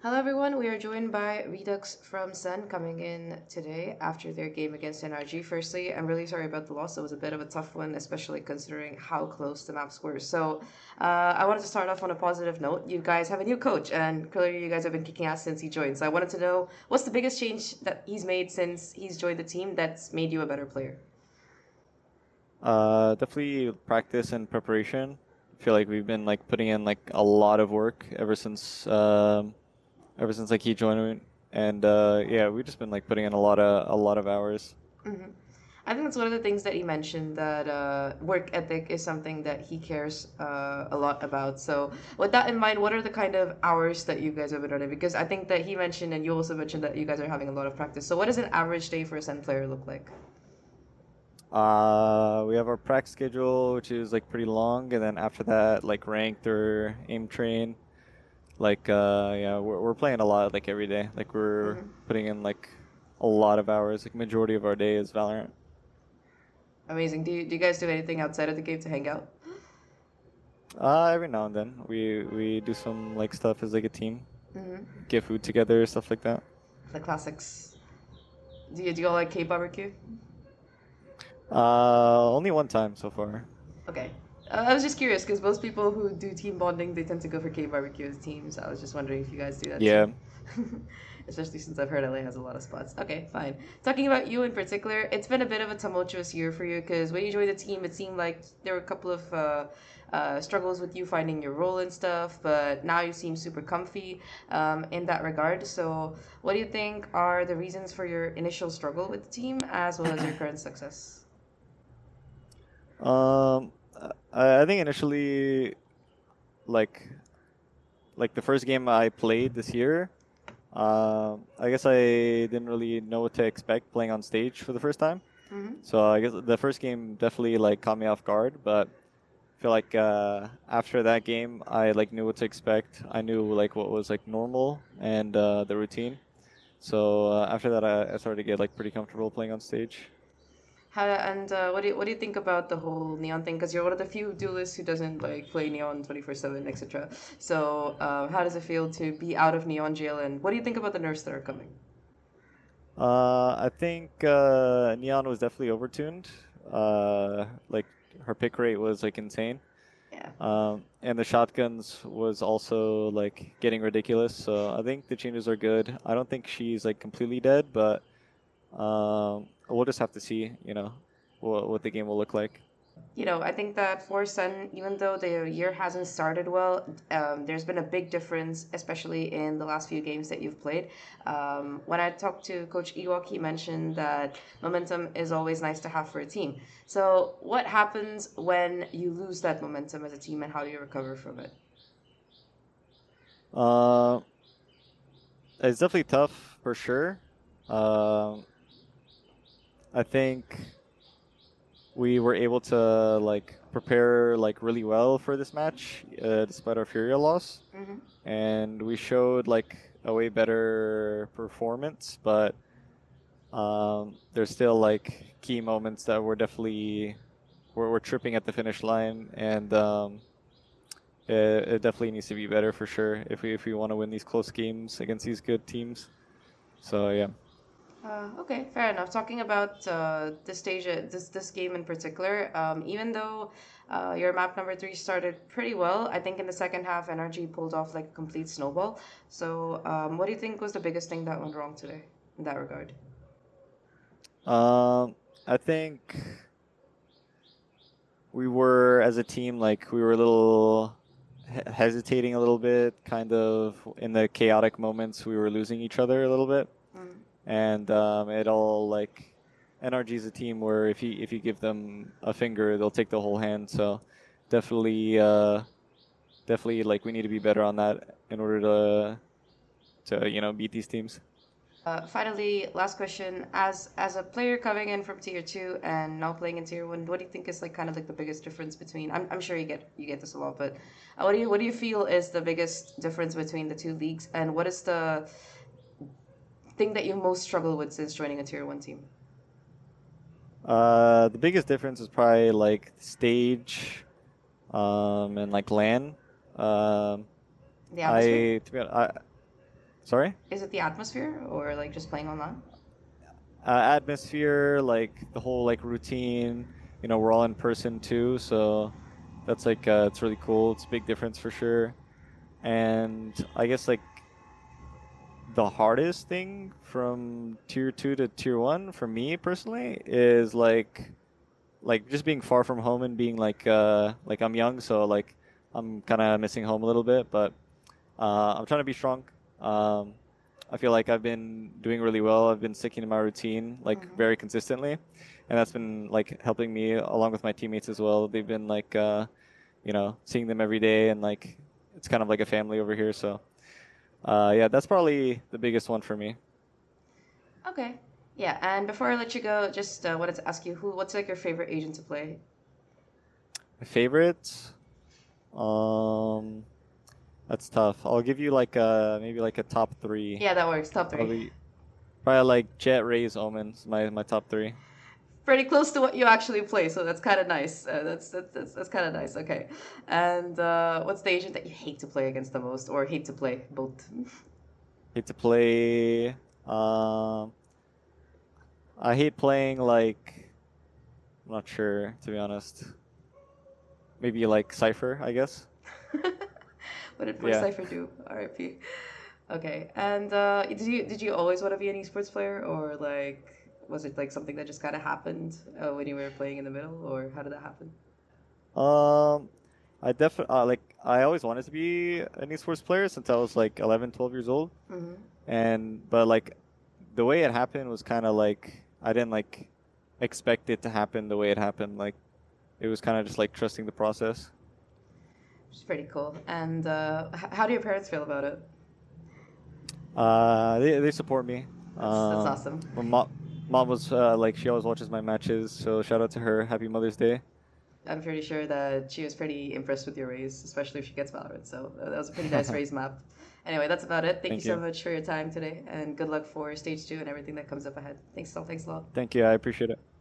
Hello everyone, we are joined by reduxx from SEN coming in today after their game against NRG. Firstly, I'm really sorry about the loss. It was a bit of a tough one, especially considering how close the maps were. I wanted to start off on a positive note. You guys have a new coach, and clearly you guys have been kicking ass since he joined. So I wanted to know what's the biggest change that he's made since he's joined the team that's made you a better player? Definitely practice and preparation. I feel like we've been like putting in like a lot of work ever since like he joined, and yeah, we've just been like putting in a lot of hours. hmm I think that's one of the things that he mentioned that work ethic is something that he cares a lot about. So, with that in mind, what are the kind of hours that you guys have been running? Because I think that he mentioned, and you also mentioned that you guys are having a lot of practice. So, what does an average day for a Sen player look like? We have our prac schedule, which is like pretty long, and then after that, like ranked or aim train. Like yeah, we're playing a lot like every day. Like we're hmm putting in like a lot of hours. Like majority of our day is Valorant. Amazing. Do you guys do anything outside of the game to hang out? Every now and then we do some like stuff as like a team, hmm get food together, stuff like that. The classics. Do you all like K barbecue? Only one time so far. Okay. I was just curious because most people who do team bonding they tend to go for K barbecue as teams. I was just wondering if you guys do that too. Yeah. Especially since I've heard LA has a lot of spots. Okay, fine. Talking about you in particular, it's been a bit of a tumultuous year for you because when you joined the team, it seemed like there were a couple of struggles with you finding your role and stuff, but now you seem super comfy in that regard. So, what do you think are the reasons for your initial struggle with the team as well as your current success? Um, I think initially, like the first game I played this year, I guess I didn't really know what to expect playing on stage for the first time. Mm-hmm. So I guess the first game definitely like caught me off guard, but I feel like after that game, I like knew what to expect. I knew like what was like normal and the routine. So after that, I started to get like pretty comfortable playing on stage. What do you think about the whole neon thing? Because you're one of the few duelists who doesn't like play neon 24/7, etc. So how does it feel to be out of neon jail? And what do you think about the nerfs that are coming? I think Neon was definitely overtuned. Like her pick rate was like insane. Yeah. And the shotguns was also like getting ridiculous. So I think the changes are good. I don't think she's like completely dead, but we'll just have to see, what the game will look like. I think that for Sun, even though the year hasn't started well, there's been a big difference, especially in the last few games that you've played. When I talked to Coach Ewok, he mentioned that momentum is always nice to have for a team. So, what happens when you lose that momentum as a team, and how do you recover from it? Uh, it's definitely tough for sure. Um, I think we were able to like prepare like really well for this match, despite our Furia loss, hmm and we showed like a way better performance. But there's still like key moments that we're definitely we're tripping at the finish line, and it definitely needs to be better for sure if we want to win these close games against these good teams. So yeah. Okay, fair enough. Talking about this stage, this game in particular, even though your map number three started pretty well, I think in the second half, NRG pulled off like a complete snowball. So, what do you think was the biggest thing that went wrong today in that regard? I think we were as a team like we were a little hesitating a little bit, kind of in the chaotic moments we were losing each other a little bit, Mm. and it all like NRG is a team where if you give them a finger, they'll take the whole hand. So definitely definitely like we need to be better on that in order to beat these teams. Finally, last question: as a player coming in from tier two and now playing in tier one, what do you think is like kind of like the biggest difference between? I'm sure you get this a lot, but what do you feel is the biggest difference between the two leagues, and what is the thing that you most struggle with since joining a tier one team? The biggest difference is probably like stage and like LAN. Um, The atmosphere? I to be honest, Sorry? Is it the atmosphere or like just playing online? Atmosphere, like the whole like routine. You know, we're all in person too, so that's like it's really cool. It's a big difference for sure. And I guess like the hardest thing from tier 2 to tier 1 for me personally is like just being far from home and being like I'm young, so like I'm kind of missing home a little bit, but I'm trying to be strong. Um, I feel like I've been doing really well. I've been sticking to my routine like Mm-hmm. very consistently, and that's been like helping me along with my teammates as well. They've been like you know, seeing them every day, and like it's kind of like a family over here. So yeah, that's probably the biggest one for me. Okay. Yeah, and before I let you go, just wanted to ask you what's like your favorite agent to play? My favorite, um, that's tough. I'll give you like maybe like a top three. Yeah, that works. Top three. Probably like Jet, Rays, Omens. My top three. Pretty close to what you actually play, so that's kind of nice. That's kind of nice. Okay. And what's the agent that you hate to play against the most, or hate to play both? Hate to play. Um, I hate playing like I'm not sure to be honest. Maybe like Cypher, I guess. What did poor Yeah. Cypher do? R.I.P. Okay. And did you always want to be an esports player, or like was it like something that just kind of happened when you were playing in the middle, or how did that happen? Um, I definitely like I always wanted to be an esports player since I was like 11, 12 years old. Mm-hmm. And but like the way it happened was kind of like I didn't like expect it to happen the way it happened. Like it was kind of just like trusting the process. Which is pretty cool. And how do your parents feel about it? They support me. That's awesome. My mom was like she always watches my matches, so shout out to her. Happy Mother's Day. I'm pretty sure that she was pretty impressed with your raise, especially if she gets Valorant. So that was a pretty nice raise map. Anyway, that's about it. Thank you Thank so you. much for your time today, and good luck for stage 2 and everything that comes up ahead. Thanks a lot. Thank you. I appreciate it.